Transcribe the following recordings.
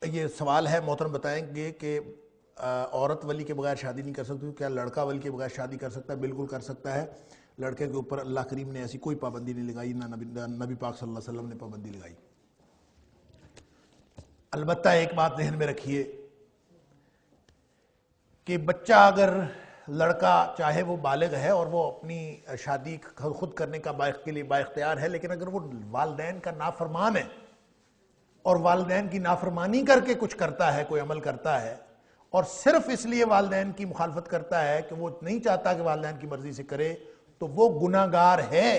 یہ سوال ہے، محترم بتائیں گے کہ عورت ولی کے بغیر شادی نہیں کر سکتی، کیا لڑکا ولی کے بغیر شادی کر سکتا ہے؟ بالکل کر سکتا ہے۔ لڑکے کے اوپر اللہ کریم نے ایسی کوئی پابندی نہیں لگائی، نہ نبی پاک صلی اللہ علیہ وسلم نے پابندی لگائی۔ البتہ ایک بات ذہن میں رکھیے کہ بچہ اگر لڑکا چاہے وہ بالغ ہے اور وہ اپنی شادی خود کرنے کا کے لیے بااختیار ہے، لیکن اگر وہ والدین کا نافرمان ہے اور والدین کی نافرمانی کر کے کچھ کرتا ہے، کوئی عمل کرتا ہے، اور صرف اس لیے والدین کی مخالفت کرتا ہے کہ وہ نہیں چاہتا کہ والدین کی مرضی سے کرے، تو وہ گناہگار ہے۔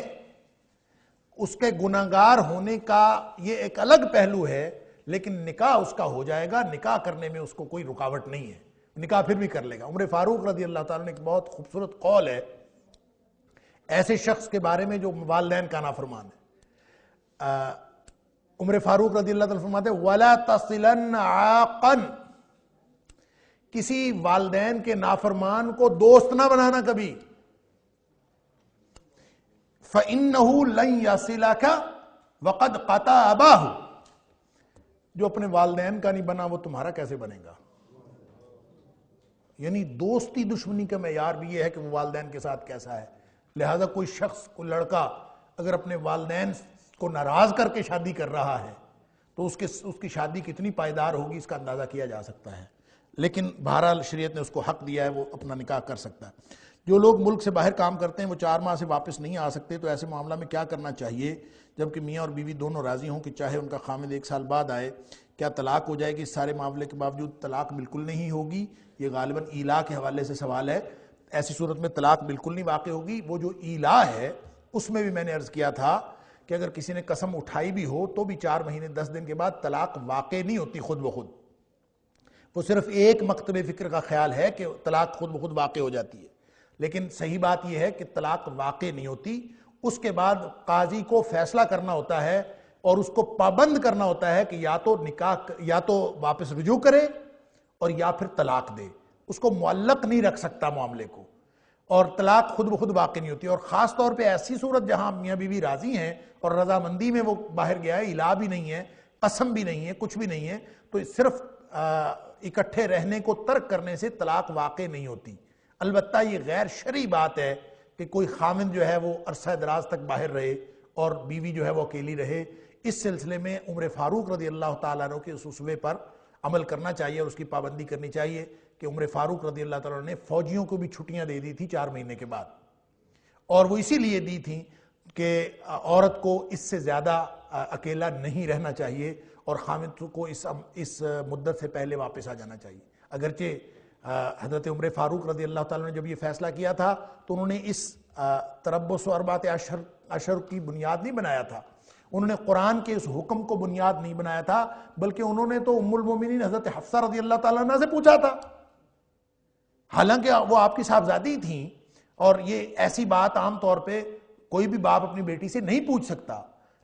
اس کے گناہگار ہونے کا یہ ایک الگ پہلو ہے، لیکن نکاح اس کا ہو جائے گا، نکاح کرنے میں اس کو کوئی رکاوٹ نہیں ہے، نکاح پھر بھی کر لے گا۔ عمر فاروق رضی اللہ تعالیٰ نے ایک بہت خوبصورت قول ہے ایسے شخص کے بارے میں جو والدین کا نافرمان ہے۔ عمر فاروق رضی اللہ تعالیٰ فرماتے ہیں وَلَا تَصِلَنَّ عَاقًا، کسی والدین کے نافرمان کو دوست نہ بنانا کبھی۔ فَإِنَّهُ لَن يَصِلَكَ وَقَدْ قَطَعَ أَبَاهُ، جو اپنے والدین کا نہیں بنا وہ تمہارا کیسے بنے گا؟ یعنی دوستی دشمنی کا معیار بھی یہ ہے کہ وہ والدین کے ساتھ کیسا ہے۔ لہذا کوئی شخص، کوئی لڑکا اگر اپنے والدین کو ناراض کر کے شادی کر رہا ہے تو اس کی شادی کتنی پائیدار ہوگی اس کا اندازہ کیا جا سکتا ہے، لیکن بہرحال شریعت نے اس کو حق دیا ہے، وہ اپنا نکاح کر سکتا ہے۔ جو لوگ ملک سے باہر کام کرتے ہیں وہ 4 ماہ سے واپس نہیں آ سکتے، تو ایسے معاملہ میں کیا کرنا چاہیے جبکہ میاں اور بیوی دونوں راضی ہوں کہ چاہے ان کا خامند 1 سال بعد آئے؟ کیا طلاق ہو جائے گی؟ اس سارے معاملے کے باوجود طلاق بالکل نہیں ہوگی۔ یہ غالباً ایلا کے حوالے سے سوال ہے۔ ایسی صورت میں طلاق بالکل نہیں واقع ہوگی۔ وہ جو ایلا ہے اس میں بھی میں نے عرض کیا تھا کہ اگر کسی نے قسم اٹھائی بھی ہو تو بھی 4 مہینے 10 دن کے بعد طلاق واقع نہیں ہوتی خود بخود، وہ صرف ایک مکتب فکر کا خیال ہے کہ طلاق خود بخود واقع ہو جاتی ہے، لیکن صحیح بات یہ ہے کہ طلاق واقع نہیں ہوتی۔ اس کے بعد قاضی کو فیصلہ کرنا ہوتا ہے اور اس کو پابند کرنا ہوتا ہے کہ یا تو واپس رجوع کرے اور یا پھر طلاق دے، اس کو معلق نہیں رکھ سکتا معاملے کو، اور طلاق خود بخود واقع نہیں ہوتی۔ اور خاص طور پہ ایسی صورت جہاں میاں بیوی راضی ہیں اور رضامندی میں وہ باہر گیا ہے، الا بھی نہیں ہے، قسم بھی نہیں ہے، کچھ بھی نہیں ہے، تو صرف اکٹھے رہنے کو ترک کرنے سے طلاق واقع نہیں ہوتی۔ البتہ یہ غیر شرعی بات ہے کہ کوئی خامند جو ہے وہ عرصہ دراز تک باہر رہے اور بیوی جو ہے وہ اکیلی رہے۔ اس سلسلے میں عمر فاروق رضی اللہ تعالیٰ عنہ کے اس اسوے پر عمل کرنا چاہیے اور اس کی پابندی کرنی چاہیے کہ عمر فاروق رضی اللہ تعالیٰ عنہ نے فوجیوں کو بھی چھٹیاں دے دی تھی 4 مہینے کے بعد، اور وہ اسی لیے دی تھیں کہ عورت کو اس سے زیادہ اکیلا نہیں رہنا چاہیے اور خامند کو اس مدت سے پہلے واپس آ جانا چاہیے۔ اگرچہ حضرت عمر فاروق رضی اللہ تعالیٰ نے جب یہ فیصلہ کیا تھا تو انہوں نے اس تربص و 4 اشہر کی بنیاد نہیں بنایا تھا، انہوں نے قرآن کے اس حکم کو بنیاد نہیں بنایا تھا، بلکہ انہوں نے تو ام المومنین حضرت حفصہ رضی اللہ تعالیٰ عنہ سے پوچھا تھا، حالانکہ وہ آپ کی صاحبزادی تھیں، اور یہ ایسی بات عام طور پہ کوئی بھی باپ اپنی بیٹی سے نہیں پوچھ سکتا،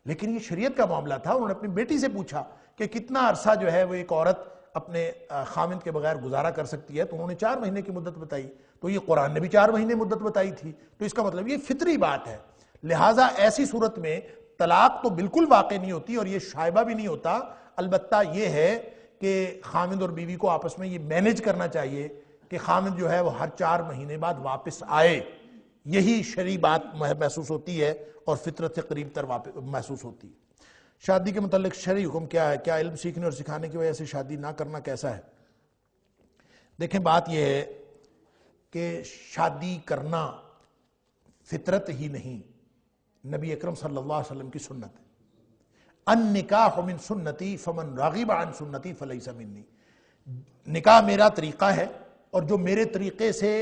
لیکن یہ شریعت کا معاملہ تھا۔ انہوں نے اپنی بیٹی سے پوچھا کہ کتنا عرصہ جو ہے وہ ایک عورت اپنے خامند کے بغیر گزارا کر سکتی ہے، تو انہوں نے 4 مہینے کی مدت بتائی، تو یہ قرآن نے بھی 4 مہینے مدت بتائی تھی، تو اس کا مطلب یہ فطری بات ہے۔ لہٰذا ایسی صورت میں طلاق تو بالکل واقع نہیں ہوتی اور یہ شائبہ بھی نہیں ہوتا۔ البتہ یہ ہے کہ خامند اور بیوی کو آپس میں یہ مینیج کرنا چاہیے کہ خامند جو ہے وہ ہر 4 مہینے بعد واپس آئے، یہی شرعی بات محسوس ہوتی ہے اور فطرت سے قریب تر محسوس ہوتی ہے۔ شادی کے متعلق شرعی حکم کیا ہے؟ کیا علم سیکھنے اور سکھانے کی وجہ سے شادی نہ کرنا کیسا ہے؟ دیکھیں بات یہ ہے کہ شادی کرنا فطرت ہی نہیں، نبی اکرم صلی اللہ علیہ وسلم کی سنت ہے۔ النکاح من سنتی فمن راغب عن سنتی فلیس منی، نکاح میرا طریقہ ہے اور جو میرے طریقے سے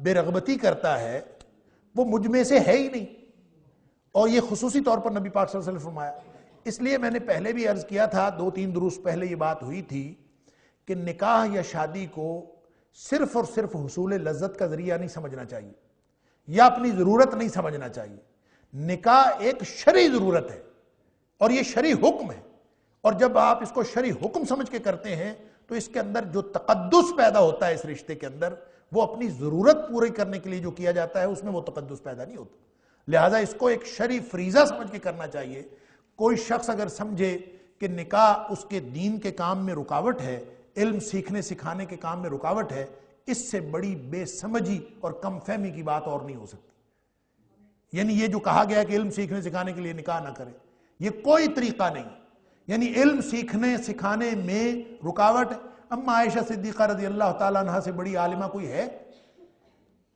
بے رغبتی کرتا ہے وہ مجھ میں سے ہے ہی نہیں، اور یہ خصوصی طور پر نبی پاک صلی اللہ علیہ وسلم فرمایا۔ اس لیے میں نے پہلے بھی عرض کیا تھا، 2-3 دروس پہلے یہ بات ہوئی تھی کہ نکاح یا شادی کو صرف اور صرف حصول لذت کا ذریعہ نہیں سمجھنا چاہیے یا اپنی ضرورت نہیں سمجھنا چاہیے۔ نکاح ایک شرعی ضرورت ہے اور یہ شرعی حکم ہے، اور جب آپ اس کو شرعی حکم سمجھ کے کرتے ہیں تو اس کے اندر جو تقدس پیدا ہوتا ہے اس رشتے کے اندر، وہ اپنی ضرورت پوری کرنے کے لیے جو کیا جاتا ہے اس میں وہ تقدس پیدا نہیں ہوتا۔ لہٰذا اس کو ایک شرعی فریضہ سمجھ کے کرنا چاہیے۔ کوئی شخص اگر سمجھے کہ نکاح اس کے دین کے کام میں رکاوٹ ہے، علم سیکھنے سکھانے کے کام میں رکاوٹ ہے، اس سے بڑی بے سمجھی اور کم فہمی کی بات اور نہیں ہو سکتی۔ یعنی یہ جو کہا گیا کہ علم سیکھنے سکھانے کے لیے نکاح نہ کرے، یہ کوئی طریقہ نہیں۔ یعنی علم سیکھنے سکھانے میں رکاوٹ ہے۔ اما عائشہ صدیقہ رضی اللہ تعالیٰ عنہ سے بڑی عالمہ کوئی ہے؟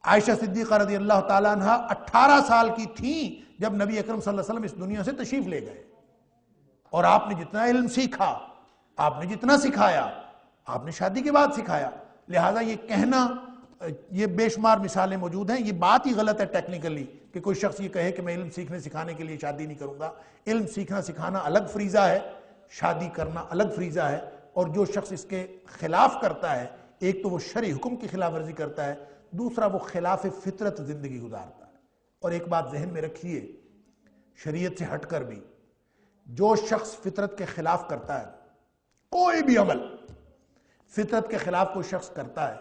عائشہ صدیقہ رضی اللہ تعالیٰ عنہ 18 سال کی تھیں جب نبی اکرم صلی اللہ علیہ وسلم اس دنیا سے تشریف لے گئے، اور آپ نے جتنا علم سیکھا، آپ نے جتنا سکھایا، آپ نے شادی کے بعد سکھایا۔ لہٰذا یہ کہنا، یہ بے شمار مثالیں موجود ہیں، یہ بات ہی غلط ہے ٹیکنیکلی کہ کوئی شخص یہ کہے کہ میں علم سیکھنے سکھانے کے لیے شادی نہیں کروں گا۔ علم سیکھنا سکھانا الگ فریضہ ہے، شادی کرنا الگ فریضہ ہے، اور جو شخص اس کے خلاف کرتا ہے، ایک تو وہ شرعی حکم کی خلاف ورزی کرتا ہے، دوسرا وہ خلاف فطرت زندگی گزارتا ہے۔ اور ایک بات ذہن میں رکھیے، شریعت سے ہٹ کر بھی جو شخص فطرت کے خلاف کرتا ہے، کوئی بھی عمل فطرت کے خلاف کوئی شخص کرتا ہے،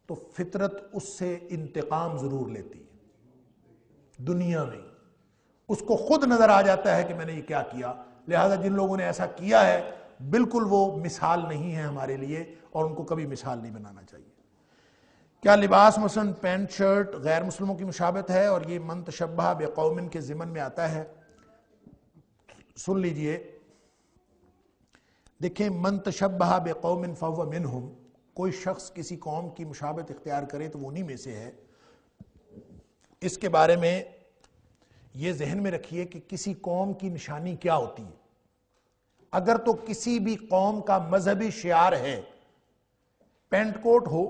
تو فطرت اس سے انتقام ضرور لیتی ہے دنیا میں۔ اس کو خود نظر آ جاتا ہے کہ میں نے یہ کیا کیا۔ لہذا جن لوگوں نے ایسا کیا ہے بالکل وہ مثال نہیں ہے ہمارے لیے، اور ان کو کبھی مثال نہیں بنانا چاہیے۔ کیا لباس مثلا پینٹ شرٹ غیر مسلموں کی مشابہت ہے اور یہ من تشبہ بقوم کے ضمن میں آتا ہے؟ سن لیجئے، دیکھیں، من تشبہ بقوم فہو منہم، کوئی شخص کسی قوم کی مشابہت اختیار کرے تو وہ انہی میں سے ہے۔ اس کے بارے میں یہ ذہن میں رکھیے کہ کسی قوم کی نشانی کیا ہوتی ہے۔ اگر تو کسی بھی قوم کا مذہبی شعار ہے، پینٹ کوٹ ہو،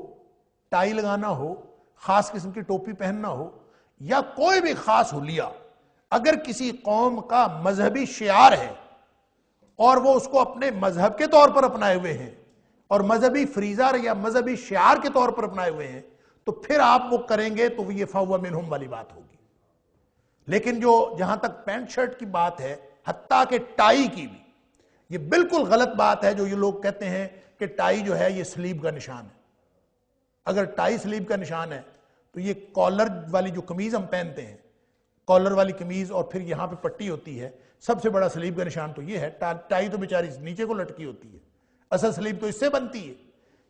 ٹائی لگانا ہو، خاص قسم کی ٹوپی پہننا ہو، یا کوئی بھی خاص حلیہ، اگر کسی قوم کا مذہبی شعار ہے اور وہ اس کو اپنے مذہب کے طور پر اپنائے ہوئے ہیں اور مذہبی فریضہ یا مذہبی شعار کے طور پر اپنائے ہوئے ہیں، تو پھر آپ وہ کریں گے تو یہ فہو منہم والی بات ہوگی۔ لیکن جو جہاں تک پینٹ شرٹ کی بات ہے، حتیٰ کہ ٹائی کی بھی، یہ بالکل غلط بات ہے جو یہ لوگ کہتے ہیں کہ ٹائی جو ہے یہ سلیب کا نشان ہے۔ اگر ٹائی سلیب کا نشان ہے تو یہ کالر والی جو قمیض ہم پہنتے ہیں، کالر والی قمیض اور پھر یہاں پہ پٹی ہوتی ہے، سب سے بڑا سلیب کا نشان تو یہ ہے۔ ٹائی تو بیچاری نیچے کو لٹکی ہوتی ہے، اصل سلیب تو اس سے بنتی ہے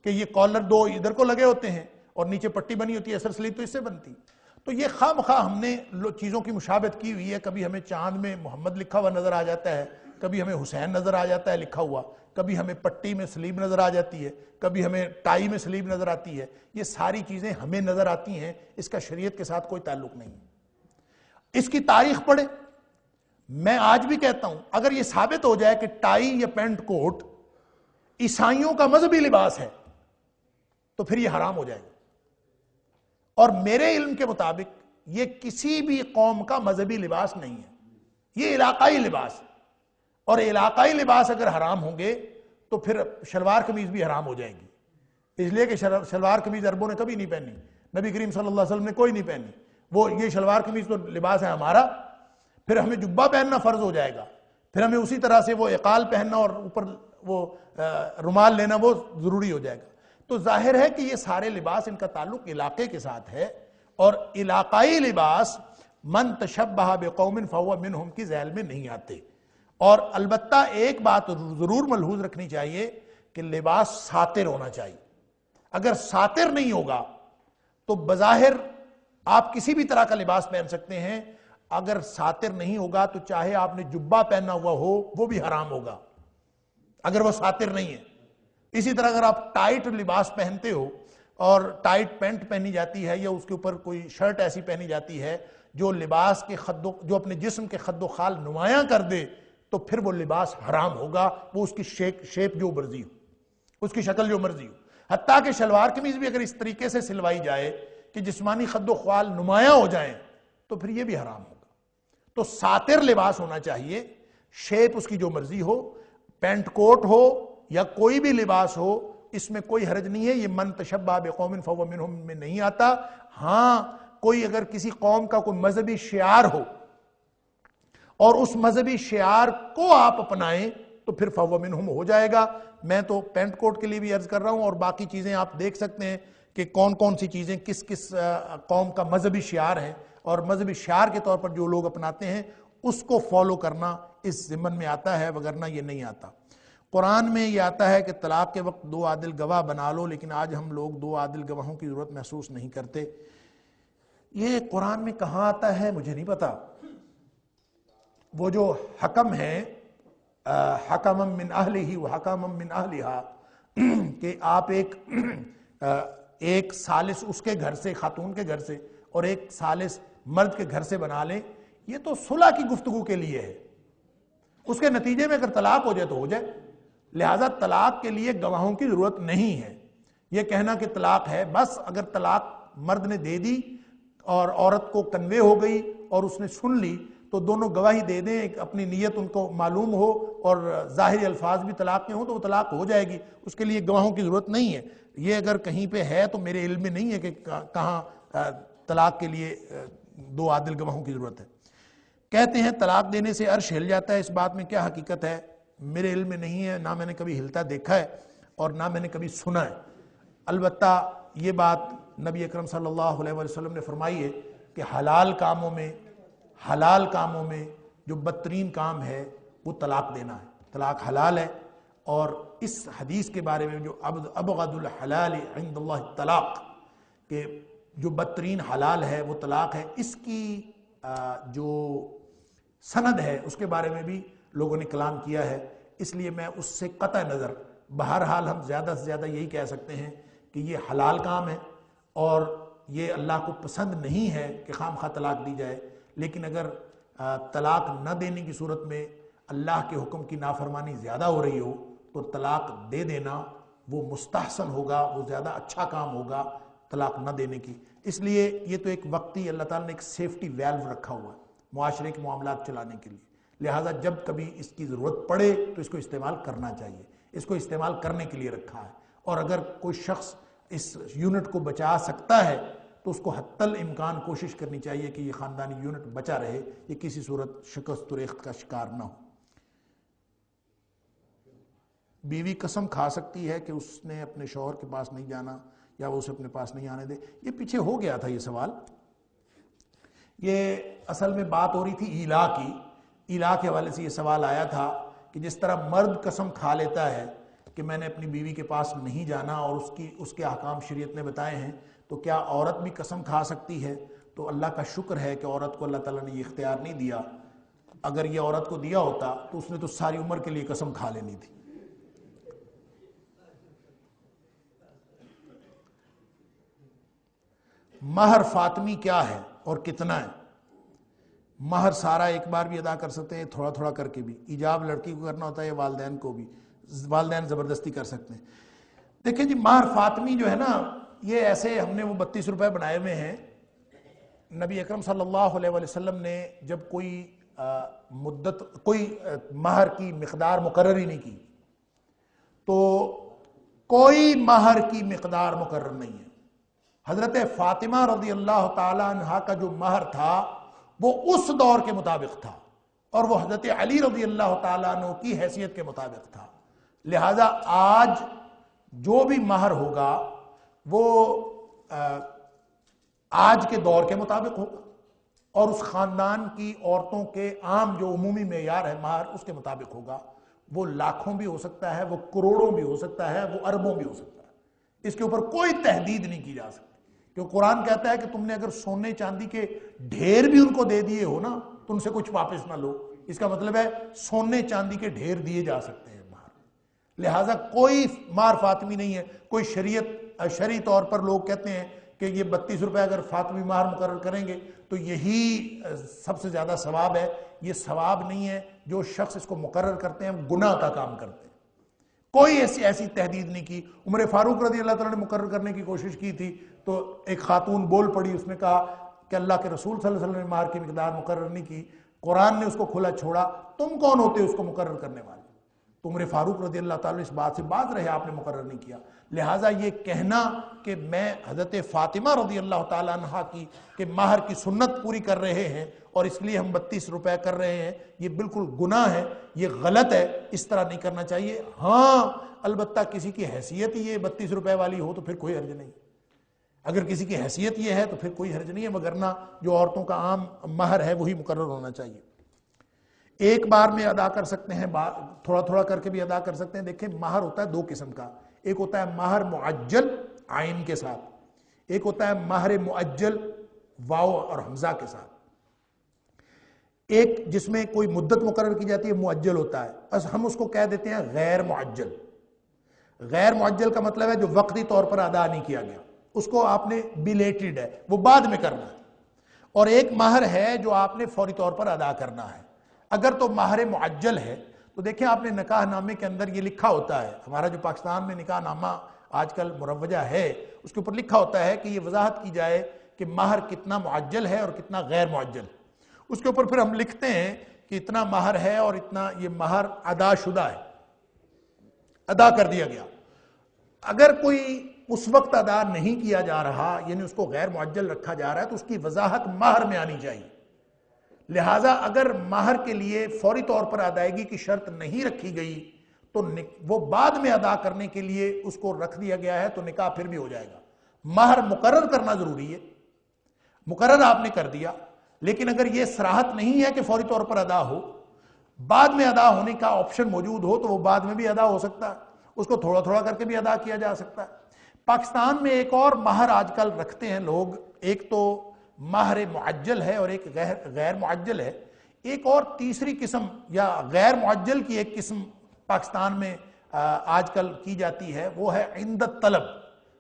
کہ یہ کالر دو ادھر کو لگے ہوتے ہیں اور نیچے پٹی بنی ہوتی ہے، اصل سلیب تو اس سے بنتی ہے۔ تو یہ خواہ مخواہ ہم نے چیزوں کی مشابہت کی ہوئی ہے۔ کبھی ہمیں چاند میں محمد لکھا ہوا نظر آ جاتا ہے، کبھی ہمیں حسین نظر آ جاتا ہے لکھا ہوا، کبھی ہمیں پٹی میں سلیب نظر آ جاتی ہے، کبھی ہمیں ٹائی میں سلیب نظر آتی ہے۔ یہ ساری چیزیں ہمیں نظر آتی ہیں، اس کا شریعت کے ساتھ کوئی تعلق نہیں ہے۔ اس کی تاریخ پڑھے۔ میں آج بھی کہتا ہوں، اگر یہ ثابت ہو جائے کہ ٹائی یا پینٹ کوٹ عیسائیوں کا مذہبی لباس ہے تو پھر یہ حرام ہو جائے گا، اور میرے علم کے مطابق یہ کسی بھی قوم کا مذہبی لباس نہیں ہے، یہ علاقائی لباس ہے، اور علاقائی لباس اگر حرام ہوں گے تو پھر شلوار قمیض بھی حرام ہو جائے گی، اس لیے کہ شلوار قمیض عربوں نے کبھی نہیں پہنی، نبی کریم صلی اللہ علیہ وسلم نے کوئی نہیں پہنی۔ وہ یہ شلوار قمیض تو لباس ہے ہمارا، پھر ہمیں جبہ پہننا فرض ہو جائے گا، پھر ہمیں اسی طرح سے وہ اقال پہننا اور اوپر وہ رومال لینا وہ ضروری ہو جائے گا۔ تو ظاہر ہے کہ یہ سارے لباس، ان کا تعلق علاقے کے ساتھ ہے، اور علاقائی لباس من تشبہ بقوم فہو منہم کی ذیل میں نہیں آتے۔ اور البتہ ایک بات ضرور ملحوظ رکھنی چاہیے کہ لباس ساتر ہونا چاہیے۔ اگر ساتر نہیں ہوگا تو بظاہر آپ کسی بھی طرح کا لباس پہن سکتے ہیں، اگر ساتر نہیں ہوگا تو چاہے آپ نے جبہ پہنا ہوا ہو وہ بھی حرام ہوگا اگر وہ ساتر نہیں ہے۔ اسی طرح اگر آپ ٹائٹ لباس پہنتے ہو اور ٹائٹ پینٹ پہنی جاتی ہے یا اس کے اوپر کوئی شرٹ ایسی پہنی جاتی ہے جو لباس کے جو اپنے جسم کے خد و خال نمایاں کر دے، تو پھر وہ لباس حرام ہوگا، وہ اس کی شیپ جو مرضی ہو، اس کی شکل جو مرضی ہو۔ حتیٰ کہ شلوار قمیض بھی اگر اس طریقے سے سلوائی جائے کہ جسمانی خد و خال نمایاں ہو جائیں تو پھر یہ بھی حرام ہوگا۔ تو ساتر لباس ہونا چاہیے، شیپ اس کی جو مرضی ہو، پینٹ کوٹ ہو یا کوئی بھی لباس ہو، اس میں کوئی حرج نہیں ہے۔ یہ من تشبہ بقوم فہو منہم میں نہیں آتا۔ ہاں، کوئی اگر کسی قوم کا کوئی مذہبی شعار ہو اور اس مذہبی شعار کو آپ اپنائیں تو پھر فہو منہم ہو جائے گا۔ میں تو پینٹ کوٹ کے لیے بھی عرض کر رہا ہوں، اور باقی چیزیں آپ دیکھ سکتے ہیں کہ کون کون سی چیزیں کس کس قوم کا مذہبی شعار ہے، اور مذہبی شعار کے طور پر جو لوگ اپناتے ہیں اس کو فالو کرنا اس ضمن میں آتا ہے، وگرنہ یہ نہیں آتا۔ قرآن میں یہ آتا ہے کہ طلاق کے وقت 2 عادل گواہ بنا لو، لیکن آج ہم لوگ 2 عادل گواہوں کی ضرورت محسوس نہیں کرتے۔ یہ قرآن میں کہاں آتا ہے مجھے نہیں پتا۔ وہ جو حکم ہے حکم من اہلہ و حکم من اہلہا، کہ آپ ایک ثالث اس کے گھر سے، خاتون کے گھر سے، اور ایک ثالث مرد کے گھر سے بنا لیں، یہ تو صلح کی گفتگو کے لیے ہے۔ اس کے نتیجے میں اگر طلاق ہو جائے تو ہو جائے، لہٰذا طلاق کے لیے گواہوں کی ضرورت نہیں ہے۔ یہ کہنا کہ طلاق ہے، بس اگر طلاق مرد نے دے دی اور عورت کو کنوے ہو گئی اور اس نے سن لی تو دونوں گواہی دے دیں، اپنی نیت ان کو معلوم ہو اور ظاہری الفاظ بھی طلاق کے ہوں تو وہ طلاق ہو جائے گی، اس کے لیے گواہوں کی ضرورت نہیں ہے۔ یہ اگر کہیں پہ ہے تو میرے علم میں نہیں ہے کہ کہاں طلاق کے لیے 2 عادل گواہوں کی ضرورت ہے۔ کہتے ہیں طلاق دینے سے عرش ہل جاتا ہے، اس بات میں کیا حقیقت ہے؟ میرے علم میں نہیں ہے، نہ میں نے کبھی ہلتا دیکھا ہے اور نہ میں نے کبھی سنا ہے۔ البتہ یہ بات نبی اکرم صلی اللہ علیہ وسلم نے فرمائی ہے کہ حلال کاموں میں جو بدترین کام ہے وہ طلاق دینا ہے۔ طلاق حلال ہے، اور اس حدیث کے بارے میں جو ابغض الحلال عند اللہ الطلاق، کہ جو بدترین حلال ہے وہ طلاق ہے، اس کی جو سند ہے اس کے بارے میں بھی لوگوں نے کلام کیا ہے، اس لیے میں اس سے قطع نظر، بہرحال ہم زیادہ سے زیادہ یہی کہہ سکتے ہیں کہ یہ حلال کام ہے اور یہ اللہ کو پسند نہیں ہے کہ خام خواہ طلاق دی جائے، لیکن اگر طلاق نہ دینے کی صورت میں اللہ کے حکم کی نافرمانی زیادہ ہو رہی ہو تو طلاق دے دینا وہ مستحسن ہوگا، وہ زیادہ اچھا کام ہوگا طلاق نہ دینے کی۔ اس لیے یہ تو ایک وقتی اللہ تعالیٰ نے ایک سیفٹی ویلو رکھا ہوا ہے معاشرے کے معاملات چلانے کے لیے، لہٰذا جب کبھی اس کی ضرورت پڑے تو اس کو استعمال کرنا چاہیے، اس کو استعمال کرنے کے لیے رکھا ہے۔ اور اگر کوئی شخص اس یونٹ کو بچا سکتا ہے تو اس کو حتی الامکان کوشش کرنی چاہیے کہ یہ خاندانی یونٹ بچا رہے، یہ کسی صورت شکست و ریخت کا شکار نہ ہو۔ بیوی قسم کھا سکتی ہے کہ اس نے اپنے شوہر کے پاس نہیں جانا یا وہ اسے اپنے پاس نہیں آنے دے؟ یہ پیچھے ہو گیا تھا یہ سوال۔ یہ اصل میں بات ہو رہی تھی ایلا کی، ایلا کے حوالے سے یہ سوال آیا تھا کہ جس طرح مرد قسم کھا لیتا ہے کہ میں نے اپنی بیوی کے پاس نہیں جانا اور اس کے احکام شریعت نے بتائے ہیں، تو کیا عورت بھی قسم کھا سکتی ہے؟ تو اللہ کا شکر ہے کہ عورت کو اللہ تعالیٰ نے یہ اختیار نہیں دیا۔ اگر یہ عورت کو دیا ہوتا تو اس نے تو ساری عمر کے لیے قسم کھا لینی تھی۔ مہر فاطمی کیا ہے اور کتنا ہے؟ مہر سارا ایک بار بھی ادا کر سکتے ہیں، تھوڑا تھوڑا کر کے بھی۔ ایجاب لڑکی کو کرنا ہوتا ہے، والدین کو بھی، والدین زبردستی کر سکتے ہیں۔ دیکھیں جی، مہر فاطمی جو ہے نا، یہ ایسے ہم نے وہ 32 روپے بنائے ہوئے ہیں۔ نبی اکرم صلی اللہ علیہ وسلم نے جب کوئی مہر کی مقدار مقرر ہی نہیں کی، تو کوئی مہر کی مقدار مقرر نہیں ہے۔ حضرت فاطمہ رضی اللہ تعالی عنہ کا جو مہر تھا وہ اس دور کے مطابق تھا، اور وہ حضرت علی رضی اللہ تعالیٰ عنہ کی حیثیت کے مطابق تھا۔ لہٰذا آج جو بھی مہر ہوگا وہ آج کے دور کے مطابق ہوگا، اور اس خاندان کی عورتوں کے عام جو عمومی معیار ہے مہر، اس کے مطابق ہوگا۔ وہ لاکھوں بھی ہو سکتا ہے، وہ کروڑوں بھی ہو سکتا ہے، وہ اربوں بھی ہو سکتا ہے۔ اس کے اوپر کوئی تحدید نہیں کی جا سکتی، کیونکہ قرآن کہتا ہے کہ تم نے اگر سونے چاندی کے ڈھیر بھی ان کو دے دیے ہو نا تو ان سے کچھ واپس نہ لو۔ اس کا مطلب ہے سونے چاندی کے ڈھیر دیے جا سکتے ہیں مہر۔ لہٰذا کوئی مہر فاطمی نہیں ہے۔ کوئی شرعی طور پر لوگ کہتے ہیں کہ یہ 32 روپے اگر فاطمی مہر مقرر کریں گے تو یہی سب سے زیادہ ثواب ہے۔ یہ ثواب نہیں ہے، جو شخص اس کو مقرر کرتے ہیں گناہ کا کام کرتے ہیں۔ کوئی ایسی تحدید نہیں کی۔ عمر فاروق رضی اللہ تعالیٰ نے مقرر کرنے کی کوشش کی تھی تو ایک خاتون بول پڑی، اس نے کہا کہ اللہ کے رسول صلی اللہ علیہ وسلم نے مہر کی مقدار مقرر نہیں کی، قرآن نے اس کو کھلا چھوڑا، تم کون ہوتے اس کو مقرر کرنے والے؟ تو عمر فاروق رضی اللہ تعالیٰ اس بات سے باز رہے، آپ نے مقرر نہیں کیا۔ لہٰذا یہ کہنا کہ میں حضرت فاطمہ رضی اللہ تعالیٰ عنہ کی کہ مہر کی سنت پوری کر رہے ہیں اور اس لیے ہم 32 روپے کر رہے ہیں، یہ بالکل گناہ ہے، یہ غلط ہے، اس طرح نہیں کرنا چاہیے۔ ہاں البتہ کسی کی حیثیت یہ 32 روپے والی ہو تو پھر کوئی حرج نہیں۔ اگر کسی کی حیثیت یہ ہے تو پھر کوئی حرج نہیں ہے، وگرنہ جو عورتوں کا عام مہر ہے وہی مقرر ہونا چاہیے۔ ایک بار میں ادا کر سکتے ہیں، تھوڑا تھوڑا کر کے بھی ادا کر سکتے ہیں۔ دیکھیں مہر ہوتا ہے دو قسم کا، ایک ہوتا ہے مہر معجل عین کے ساتھ، ایک ہوتا ہے مہر معجل واو اور حمزہ کے ساتھ۔ ایک جس میں کوئی مدت مقرر کی جاتی ہے معجل ہوتا ہے، بس ہم اس کو کہہ دیتے ہیں غیر معجل۔ غیر معجل کا مطلب ہے جو وقتی طور پر ادا نہیں کیا گیا، اس کو آپ نے بیلیٹڈ ہے، وہ بعد میں کرنا ہے۔ اور ایک مہر ہے جو آپ نے فوری طور پر ادا کرنا ہے۔ اگر تو مہر معجل ہے تو دیکھیں آپ نے نکاح نامے کے اندر یہ لکھا ہوتا ہے، ہمارا جو پاکستان میں نکاح نامہ آج کل مروجہ ہے اس کے اوپر لکھا ہوتا ہے کہ یہ وضاحت کی جائے کہ مہر کتنا معجل ہے اور کتنا غیر معجل۔ اس کے اوپر پھر ہم لکھتے ہیں کہ اتنا مہر ہے اور اتنا یہ مہر ادا شدہ ہے، ادا کر دیا گیا۔ اگر کوئی اس وقت ادا نہیں کیا جا رہا، یعنی اس کو غیر معجل رکھا جا رہا ہے، تو اس کی وضاحت مہر میں آنی چاہیے۔ لہٰذا اگر مہر کے لیے فوری طور پر ادائیگی کی شرط نہیں رکھی گئی تو وہ بعد میں ادا کرنے کے لیے اس کو رکھ دیا گیا ہے، تو نکاح پھر بھی ہو جائے گا۔ مہر مقرر کرنا ضروری ہے، مقرر آپ نے کر دیا، لیکن اگر یہ صراحت نہیں ہے کہ فوری طور پر ادا ہو، بعد میں ادا ہونے کا آپشن موجود ہو تو وہ بعد میں بھی ادا ہو سکتا ہے، اس کو تھوڑا تھوڑا کر کے بھی ادا کیا جا سکتا ہے۔ پاکستان میں ایک اور مہر آج کل رکھتے ہیں لوگ، ایک تو مہر معجل ہے اور ایک غیر معجل ہے۔ ایک اور تیسری قسم یا غیر معجل کی ایک قسم پاکستان میں آج کل کی جاتی ہے، وہ ہے عند الطلب۔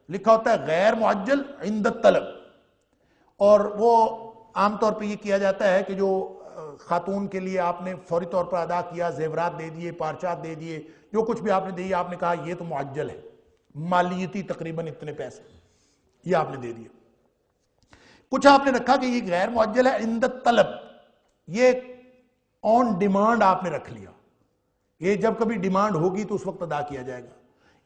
لکھا ہوتا ہے غیر معجل عند الطلب، اور وہ عام طور پہ یہ کیا جاتا ہے کہ جو خاتون کے لیے آپ نے فوری طور پر ادا کیا، زیورات دے دیے، پارچات دے دیے، جو کچھ بھی آپ نے دیا، آپ نے کہا یہ تو معجل ہے، مالیتی تقریباً اتنے پیسے یہ آپ نے دے دیا۔ کچھ آپ نے رکھا کہ یہ غیر معجل ہے عند الطلب، یہ آن ڈیمانڈ آپ نے رکھ لیا، یہ جب کبھی ڈیمانڈ ہوگی تو اس وقت ادا کیا جائے گا۔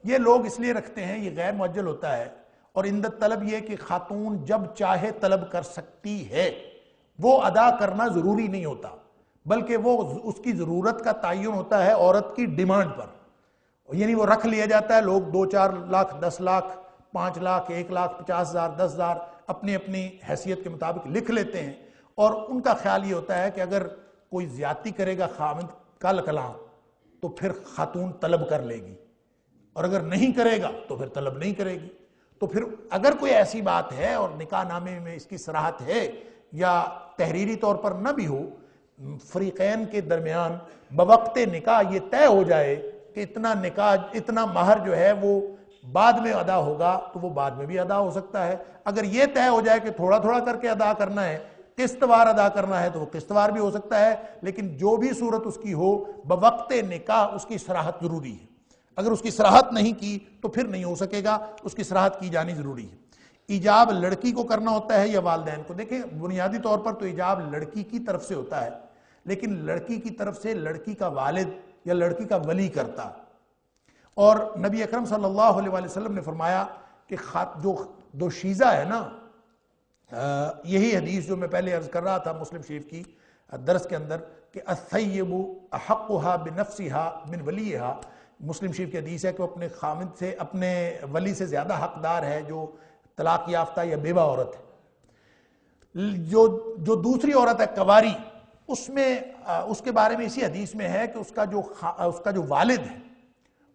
یہ لوگ اس لیے رکھتے ہیں، یہ غیر معجل ہوتا ہے۔ اور عند الطلب یہ کہ خاتون جب چاہے طلب کر سکتی ہے، وہ ادا کرنا ضروری نہیں ہوتا، بلکہ وہ اس کی ضرورت کا تعین ہوتا ہے عورت کی ڈیمانڈ پر، یعنی وہ رکھ لیا جاتا ہے۔ لوگ 2-4 لاکھ، 10 لاکھ، 5 لاکھ، 1,50,000، 10,000 اپنی اپنی حیثیت کے مطابق لکھ لیتے ہیں، اور ان کا خیال یہ ہوتا ہے کہ اگر کوئی زیادتی کرے گا خاوند کل کلاں تو پھر خاتون طلب کر لے گی، اور اگر نہیں کرے گا تو پھر طلب نہیں کرے گی۔ تو پھر اگر کوئی ایسی بات ہے اور نکاح نامے میں اس کی صراحت ہے یا تحریری طور پر نہ بھی ہو، فریقین کے درمیان بوقت نکاح یہ طے ہو جائے کہ اتنا مہر جو ہے وہ بعد میں ادا ہوگا، تو وہ بعد میں بھی ادا ہو سکتا ہے۔ اگر یہ طے ہو جائے کہ تھوڑا تھوڑا کر کے ادا کرنا ہے، قسط وار ادا کرنا ہے، تو وہ قسط وار بھی ہو سکتا ہے، لیکن جو بھی صورت اس کی ہو بوقت نکاح اس کی صراحت ضروری ہے۔ اگر اس کی صراحت نہیں کی تو پھر نہیں ہو سکے گا، اس کی صراحت کی جانی ضروری ہے۔ ایجاب لڑکی کو کرنا ہوتا ہے یا والدین کو؟ دیکھیں بنیادی طور پر تو ایجاب لڑکی کی طرف سے ہوتا ہے، لیکن لڑکی کی طرف سے لڑکی کا والد یا لڑکی کا ولی کرتا۔ اور نبی اکرم صلی اللہ علیہ وسلم نے فرمایا کہ جو دوشیزہ ہے نا، یہی حدیث جو میں پہلے عرض کر رہا تھا مسلم شریف کی درس کے اندر، کہ الثیب احقھا بنفسھا من ولیھا، مسلم شریف کی حدیث ہے کہ وہ اپنے خامد سے، اپنے ولی سے زیادہ حقدار ہے جو طلاق یافتہ یا بیوہ عورت ہے۔ جو دوسری عورت ہے کواری، اس کے بارے میں اسی حدیث میں ہے کہ اس کا جو والد ہے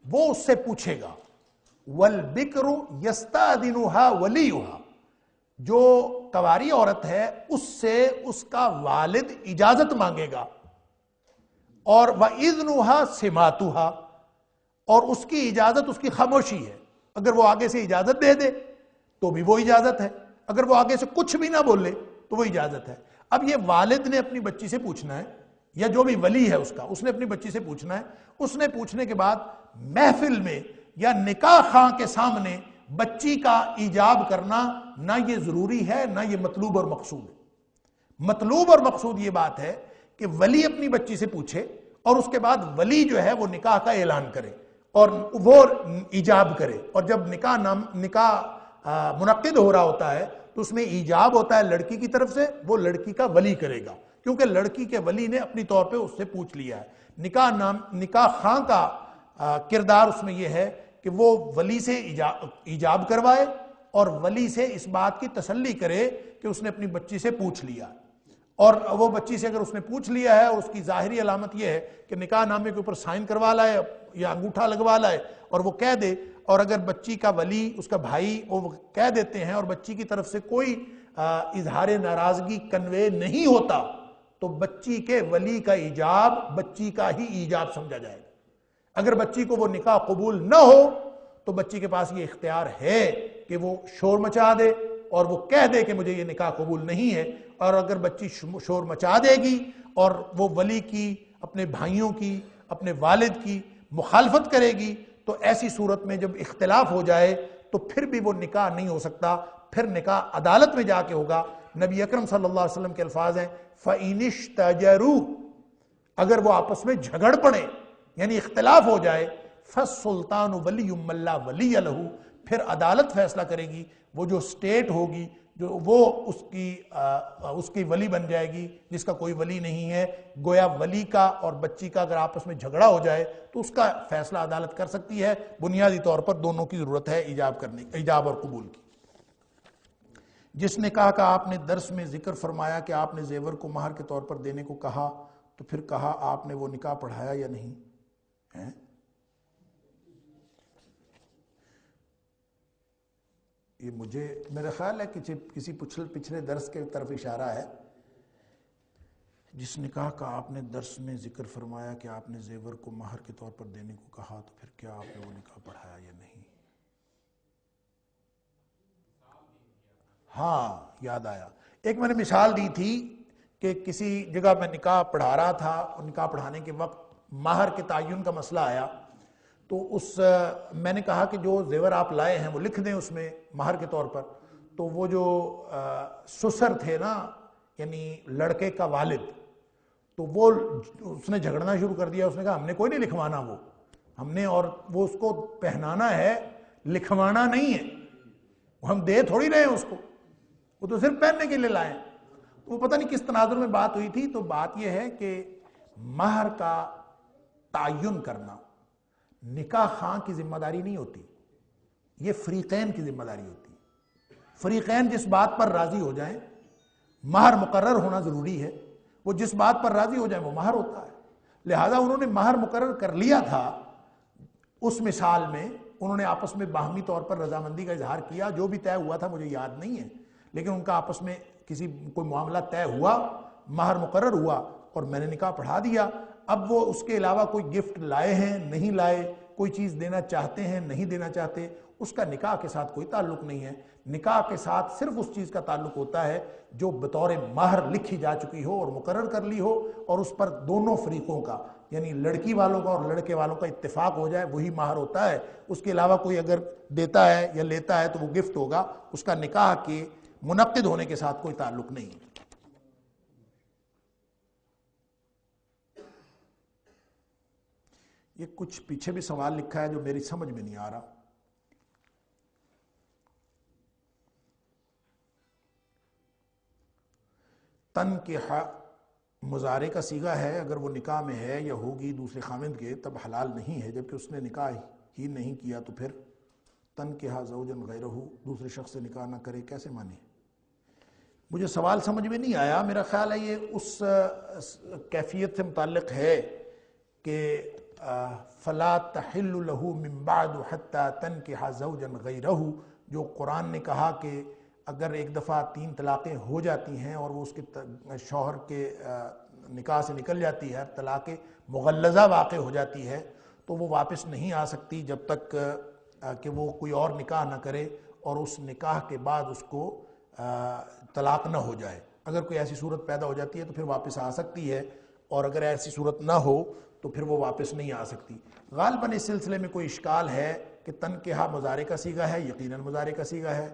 وہ اس سے پوچھے گا، والبکر یستاذنھا ولیھا، جو کواری عورت ہے اس سے اس کا والد اجازت مانگے گا، اور وَإِذْنُهَا سِمَاتُهَا، اور اس کی اجازت اس کی خاموشی ہے۔ اگر وہ آگے سے اجازت دے دے تو بھی وہ اجازت ہے، اگر وہ آگے سے کچھ بھی نہ بولے تو وہ اجازت ہے۔ اب یہ والد نے اپنی بچی سے پوچھنا ہے، یا جو بھی ولی ہے اس نے اپنی بچی سے پوچھنا ہے۔ اس نے پوچھنے کے بعد محفل میں یا نکاح خواں کے سامنے بچی کا ایجاب کرنا نہ یہ ضروری ہے نہ یہ مطلوب اور مقصود ہے۔ مطلوب اور مقصود یہ بات ہے کہ ولی اپنی بچی سے پوچھے، اور اس کے بعد ولی جو ہے وہ نکاح کا اعلان کرے اور وہ ایجاب کرے، اور جب نکاح منعقد ہو رہا ہوتا ہے تو اس میں ایجاب ہوتا ہے لڑکی کی طرف سے، وہ لڑکی کا ولی کرے گا، کیونکہ لڑکی کے ولی نے اپنی طور پہ اس سے پوچھ لیا ہے۔ نکاح خاں کا کردار اس میں یہ ہے کہ وہ ولی سے ایجاب کروائے اور ولی سے اس بات کی تسلی کرے کہ اس نے اپنی بچی سے پوچھ لیا، اور وہ بچی سے اگر اس نے پوچھ لیا ہے اور اس کی ظاہری علامت یہ ہے کہ نکاح نامے کے اوپر سائن کروا لائے یا انگوٹھا لگوا لائے اور وہ کہہ دے، اور اگر بچی کا ولی، اس کا بھائی، وہ کہہ دیتے ہیں اور بچی کی طرف سے کوئی اظہار ناراضگی کنوے نہیں ہوتا، تو بچی کے ولی کا ایجاب بچی کا ہی ایجاب سمجھا جائے گا۔ اگر بچی کو وہ نکاح قبول نہ ہو تو بچی کے پاس یہ اختیار ہے کہ وہ شور مچا دے اور وہ کہہ دے کہ مجھے یہ نکاح قبول نہیں ہے۔ اور اگر بچی شور مچا دے گی اور وہ ولی کی، اپنے بھائیوں کی، اپنے والد کی مخالفت کرے گی، تو ایسی صورت میں جب اختلاف ہو جائے تو پھر بھی وہ نکاح نہیں ہو سکتا، پھر نکاح عدالت میں جا کے ہوگا۔ نبی اکرم صلی اللہ علیہ وسلم کے الفاظ ہیں فَإِنِ اشْتَجَرُوا، اگر وہ آپس میں جھگڑ پڑے یعنی اختلاف ہو جائے، فَالسُّلْطَانُ وَلِيٌّ مَّن لَّا وَلِيَّ لَهُ، پھر عدالت فیصلہ کرے گی، وہ جو سٹیٹ ہوگی جو وہ اس کی ولی بن جائے گی جس کا کوئی ولی نہیں ہے۔ گویا ولی کا اور بچی کا اگر آپس میں جھگڑا ہو جائے تو اس کا فیصلہ عدالت کر سکتی ہے۔ بنیادی طور پر دونوں کی ضرورت ہے ایجاب اور قبول کی۔ جس نے کہا کہ آپ نے درس میں ذکر فرمایا کہ آپ نے زیور کو مہر کے طور پر دینے کو کہا، تو پھر کہا آپ نے وہ نکاح پڑھایا یا نہیں؟ یہ مجھے میرا خیال ہے کہ کسی پچھلے درس کے طرف اشارہ ہے۔ جس نے کہا کہ آپ نے درس میں ذکر فرمایا کہ آپ نے زیور کو مہر کے طور پر دینے کو کہا، تو پھر کیا آپ نے وہ نکاح پڑھایا یا نہیں؟ ہاں یاد آیا، ایک میں نے مثال دی تھی کہ کسی جگہ میں نکاح پڑھا رہا تھا اور نکاح پڑھانے کے وقت مہر کے تعین کا مسئلہ آیا، تو میں نے کہا کہ جو زیور آپ لائے ہیں وہ لکھ دیں اس میں مہر کے طور پر۔ تو وہ جو سسر تھے نا، یعنی لڑکے کا والد، تو وہ اس نے جھگڑنا شروع کر دیا۔ اس نے کہا ہم نے کوئی نہیں لکھوانا، وہ ہم نے، اور وہ اس کو پہنانا ہے، لکھوانا نہیں ہے، ہم دے تھوڑی رہے ہیں اس کو، وہ تو صرف پہننے کے لیے لائے۔ وہ پتہ نہیں کس تناظر میں بات ہوئی تھی، تو بات یہ ہے کہ مہر کا تعین کرنا نکاح خاں کی ذمہ داری نہیں ہوتی، یہ فریقین کی ذمہ داری ہوتی ہے۔ فریقین جس بات پر راضی ہو جائیں، مہر مقرر ہونا ضروری ہے، وہ جس بات پر راضی ہو جائیں وہ مہر ہوتا ہے۔ لہذا انہوں نے مہر مقرر کر لیا تھا، اس مثال میں انہوں نے آپس میں باہمی طور پر رضامندی کا اظہار کیا، جو بھی طے ہوا تھا مجھے یاد نہیں ہے، لیکن ان کا آپس میں کوئی معاملہ طے ہوا، مہر مقرر ہوا اور میں نے نکاح پڑھا دیا۔ اب وہ اس کے علاوہ کوئی گفٹ لائے ہیں نہیں لائے، کوئی چیز دینا چاہتے ہیں نہیں دینا چاہتے، اس کا نکاح کے ساتھ کوئی تعلق نہیں ہے۔ نکاح کے ساتھ صرف اس چیز کا تعلق ہوتا ہے جو بطور مہر لکھی جا چکی ہو اور مقرر کر لی ہو، اور اس پر دونوں فریقوں کا، یعنی لڑکی والوں کا اور لڑکے والوں کا اتفاق ہو جائے، وہی مہر ہوتا ہے۔ اس کے علاوہ کوئی اگر دیتا ہے یا لیتا ہے تو وہ گفٹ ہوگا، اس کا نکاح کے منعقد ہونے کے ساتھ کوئی تعلق نہیں ہے۔ یہ کچھ پیچھے بھی سوال لکھا ہے جو میری سمجھ میں نہیں آ رہا۔ تنکحہ مضارع کا صیغہ ہے، اگر وہ نکاح میں ہے یا ہوگی دوسرے خامند کے تب حلال نہیں ہے، جبکہ اس نے نکاح ہی نہیں کیا تو پھر تنکحہ زوجا غیرہ، دوسرے شخص سے نکاح نہ کرے، کیسے مانے؟ مجھے سوال سمجھ میں نہیں آیا، میرا خیال ہے یہ اس کیفیت سے متعلق ہے کہ فلا تحل له من بعد حتى تنكح زوجا غیرہ، جو قرآن نے کہا کہ اگر ایک دفعہ 3 طلاقیں ہو جاتی ہیں اور وہ اس کے شوہر کے نکاح سے نکل جاتی ہے، طلاق مغلظہ واقع ہو جاتی ہے، تو وہ واپس نہیں آ سکتی جب تک کہ وہ کوئی اور نکاح نہ کرے اور اس نکاح کے بعد اس کو طلاق نہ ہو جائے۔ اگر کوئی ایسی صورت پیدا ہو جاتی ہے تو پھر واپس آ سکتی ہے، اور اگر ایسی صورت نہ ہو تو پھر وہ واپس نہیں آ سکتی۔ غالباً اس سلسلے میں کوئی اشکال ہے کہ تنکحہ مضارع کا صیغہ ہے، یقیناً مضارع کا صیغہ ہے،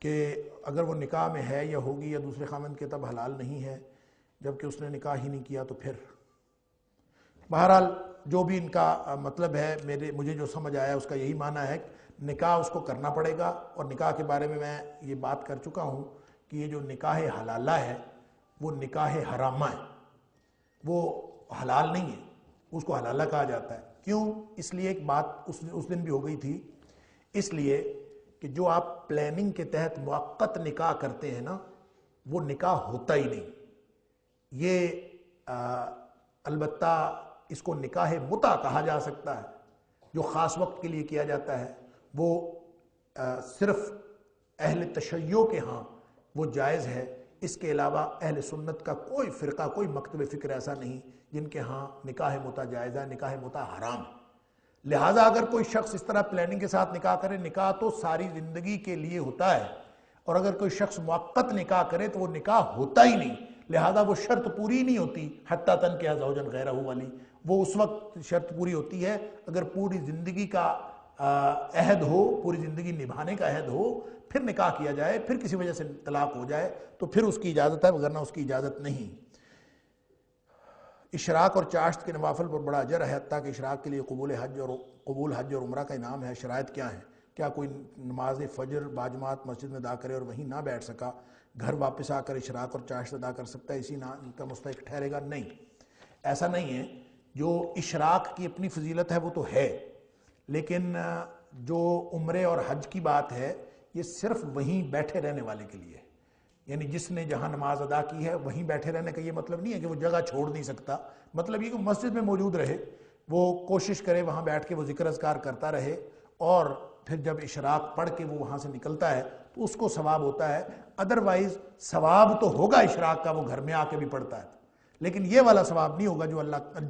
کہ اگر وہ نکاح میں ہے یا ہوگی یا دوسرے خامند کے تب حلال نہیں ہے، جبکہ اس نے نکاح ہی نہیں کیا تو پھر۔ بہرحال جو بھی ان کا مطلب ہے، مجھے جو سمجھ آیا اس کا یہی معنی ہے کہ نکاح اس کو کرنا پڑے گا، اور نکاح کے بارے میں یہ بات کر چکا ہوں کہ یہ جو نکاح حلالہ ہے وہ نکاح حرامہ ہے، وہ حلال نہیں ہے، اس کو حلالہ کہا جاتا ہے۔ کیوں؟ اس لیے ایک بات اس دن بھی ہو گئی تھی، اس لیے کہ جو آپ پلاننگ کے تحت موقت نکاح کرتے ہیں نا، وہ نکاح ہوتا ہی نہیں. یہ البتہ اس کو نکاح متع کہا جا سکتا ہے، جو خاص وقت کے لیے کیا جاتا ہے. وہ صرف اہل تشیع کے ہاں وہ جائز ہے. اس کے علاوہ اہل سنت کا کوئی فرقہ، کوئی مکتب فکر ایسا نہیں جن کے ہاں نکاح متع جائز ہے، نکاح متع حرام ہے. لہٰذا اگر کوئی شخص اس طرح پلاننگ کے ساتھ نکاح کرے، نکاح تو ساری زندگی کے لیے ہوتا ہے، اور اگر کوئی شخص موقت نکاح کرے تو وہ نکاح ہوتا ہی نہیں. لہٰذا وہ شرط پوری نہیں ہوتی حتیٰ تنکح زوجا غیرہ والی. وہ اس وقت شرط پوری ہوتی ہے اگر پوری زندگی کا عہد ہو، پوری زندگی نبھانے کا عہد ہو، پھر نکاح کیا جائے، پھر کسی وجہ سے طلاق ہو جائے تو پھر اس کی اجازت ہے، ورنہ اس کی اجازت نہیں. اشراق اور چاشت کے نوافل پر بڑا اجر ہے، حتیٰ کہ اشراق کے لیے قبول حج اور عمرہ کا انعام ہے. شرائط کیا ہیں؟ کیا کوئی نماز فجر باجماعت مسجد میں ادا کرے اور وہیں نہ بیٹھ سکا، گھر واپس آ کر اشراق اور چاشت ادا کر سکتا ہے، اسی نام کا مستحق ٹھہرے گا؟ نہیں، ایسا نہیں ہے. جو اشراق کی اپنی فضیلت ہے وہ تو ہے، لیکن جو عمرے اور حج کی بات ہے یہ صرف وہیں بیٹھے رہنے والے کے لیے. یعنی جس نے جہاں نماز ادا کی ہے وہیں بیٹھے رہنے کا یہ مطلب نہیں ہے کہ وہ جگہ چھوڑ نہیں سکتا. مطلب یہ کہ مسجد میں موجود رہے، وہ کوشش کرے وہاں بیٹھ کے وہ ذکر اذکار کرتا رہے، اور پھر جب اشراق پڑھ کے وہ وہاں سے نکلتا ہے تو اس کو ثواب ہوتا ہے. ادروائز ثواب تو ہوگا اشراق کا، وہ گھر میں آ کے بھی پڑھتا ہے، لیکن یہ والا ثواب نہیں ہوگا جو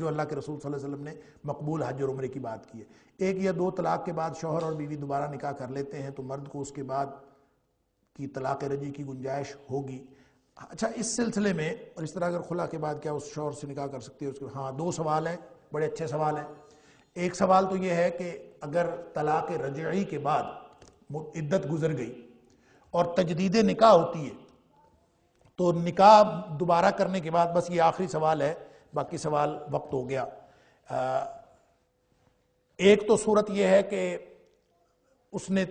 اللہ کے رسول صلی اللہ علیہ وسلم نے مقبول حج اور عمرے کی بات کی ہے. 1 یا 2 طلاق کے بعد شوہر اور بیوی دوبارہ نکاح کر لیتے ہیں تو مرد کو اس کے بعد کی طلاق رجعی کی گنجائش ہوگی. اچھا، اس سلسلے میں اور اس طرح اگر خلا کے بعد کیا اس شوہر سے نکاح کر سکتی ہے اس کے؟ ہاں، 2 سوال ہیں، بڑے اچھے سوال ہیں. ایک سوال تو یہ ہے کہ اگر طلاق رجعی کے بعد عدت گزر گئی اور تجدید نکاح ہوتی ہے تو نکاح دوبارہ کرنے کے بعد، بس یہ آخری سوال ہے، باقی سوال وقت ہو گیا. ایک تو صورت یہ ہے کہ اس نے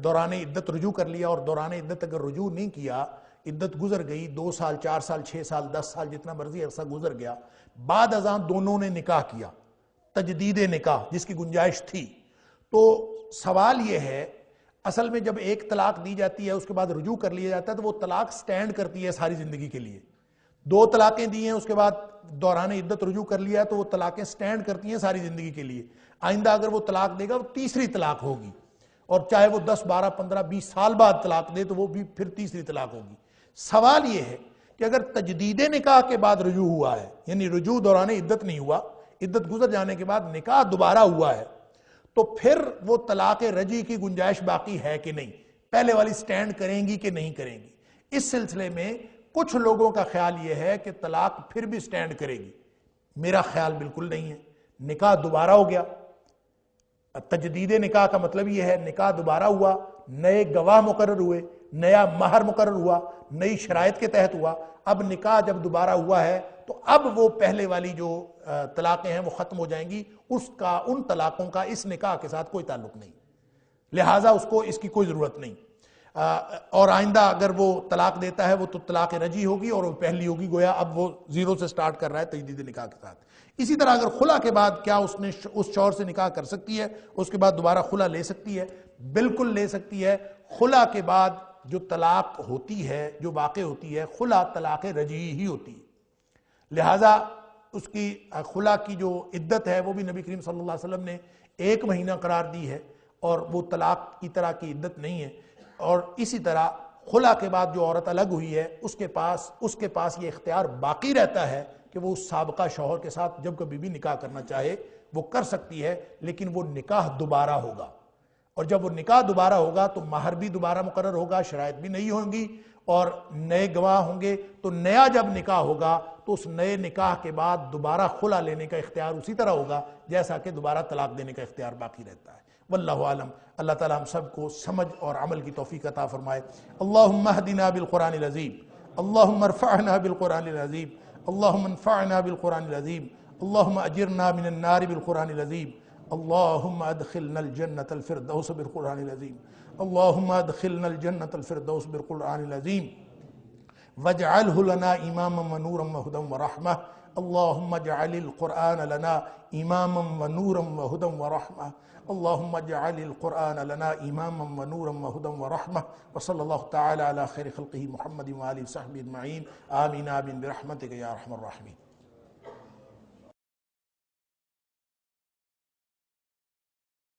دوران عدت رجوع کر لیا، اور دوران عدت اگر رجوع نہیں کیا، عدت گزر گئی، 2 سال 4 سال 6 سال 10 سال جتنا مرضی عرصہ گزر گیا، بعد ازاں دونوں نے نکاح کیا، تجدید نکاح جس کی گنجائش تھی. تو سوال یہ ہے، اصل میں جب ایک طلاق دی جاتی ہے اس کے بعد رجوع کر لیا جاتا ہے تو وہ طلاق سٹینڈ کرتی ہے ساری زندگی کے لیے. 2 طلاقیں دی ہیں اس کے بعد دوران عدت رجوع کر لیا تو وہ طلاقیں سٹینڈ کرتی ہیں ساری زندگی کے لیے. آئندہ اگر وہ طلاق دے گا وہ تیسری طلاق ہوگی، اور چاہے وہ 10 12 15 20 سال بعد طلاق دے تو وہ بھی پھر تیسری طلاق ہوگی. سوال یہ ہے کہ اگر تجدید نکاح کے بعد رجوع ہوا ہے، یعنی رجوع دوران عدت نہیں ہوا، عدت گزر جانے کے بعد نکاح دوبارہ ہوا ہے، تو پھر وہ طلاق رجعی کی گنجائش باقی ہے کہ نہیں؟ پہلے والی سٹینڈ کریں گی کہ نہیں کریں گی؟ اس سلسلے میں کچھ لوگوں کا خیال یہ ہے کہ طلاق پھر بھی سٹینڈ کرے گی. میرا خیال بالکل نہیں ہے. نکاح دوبارہ ہو گیا، تجدید نکاح کا مطلب یہ ہے نکاح دوبارہ ہوا، نئے گواہ مقرر ہوئے، نیا مہر مقرر ہوا، نئی شرائط کے تحت ہوا. اب نکاح جب دوبارہ ہوا ہے تو اب وہ پہلے والی جو طلاقیں ہیں وہ ختم ہو جائیں گی. ان طلاقوں کا اس نکاح کے ساتھ کوئی تعلق نہیں، لہٰذا اس کی کوئی ضرورت نہیں. اور آئندہ اگر وہ طلاق دیتا ہے وہ تو طلاق رجعی ہوگی اور وہ پہلی ہوگی، گویا اب وہ 0 سے سٹارٹ کر رہا ہے تجدید نکاح کے ساتھ. اسی طرح اگر خلا کے بعد کیا اس نے اس شوہر سے نکاح کر سکتی ہے، اس کے بعد دوبارہ خلا لے سکتی ہے؟ بالکل لے سکتی ہے. خلا کے بعد جو طلاق ہوتی ہے، جو واقع ہوتی ہے، خلا طلاق رجعی ہی ہوتی ہے. لہٰذا اس کی خلا کی جو عدت ہے وہ بھی نبی کریم صلی اللہ علیہ وسلم نے 1 مہینہ قرار دی ہے، اور وہ طلاق کی طرح کی عدت نہیں ہے. اور اسی طرح خلا کے بعد جو عورت الگ ہوئی ہے اس کے پاس یہ اختیار باقی رہتا ہے کہ وہ اس سابقہ شوہر کے ساتھ جب کبھی بھی نکاح کرنا چاہے وہ کر سکتی ہے، لیکن وہ نکاح دوبارہ ہوگا. اور جب وہ نکاح دوبارہ ہوگا تو مہر بھی دوبارہ مقرر ہوگا، شرائط بھی نہیں ہوں گی، اور نئے گواہ ہوں گے. تو نیا جب نکاح ہوگا تو اس نئے نکاح کے بعد دوبارہ خلا لینے کا اختیار اسی طرح ہوگا جیسا کہ دوبارہ طلاق دینے کا اختیار باقی رہتا ہے. واللہ عالم. اللہ تعالیٰ ہم سب کو سمجھ اور عمل کی توفیق عطا فرمائے. اللہم اہدنا بالقرآن العظیم، اللہم ارفعنا بالقرآن العظیم، اللہم انفعنا بالقرآن العظیم، اللہم اجرنا من النار بالقرآن العظیم، اللہم ادخلنا الجنة الفردوس بالقرآن العظیم، اللہم ادخلنا الجنة الفردوس بالقرآن العظیم، واجعلہ لنا اماما ونورا وہدی ورحمہ. اللہم اجعل القرآن لنا اماما ونورا وہدا ورحمہ اللہم اجعل القرآن لنا اماما ونورا وہدا ورحمہ وصلی اللہ تعالی علی خیر خلقہ محمد وآلہ وصحبہ اجمعین آمین آمین برحمتک یا ارحم الراحمین.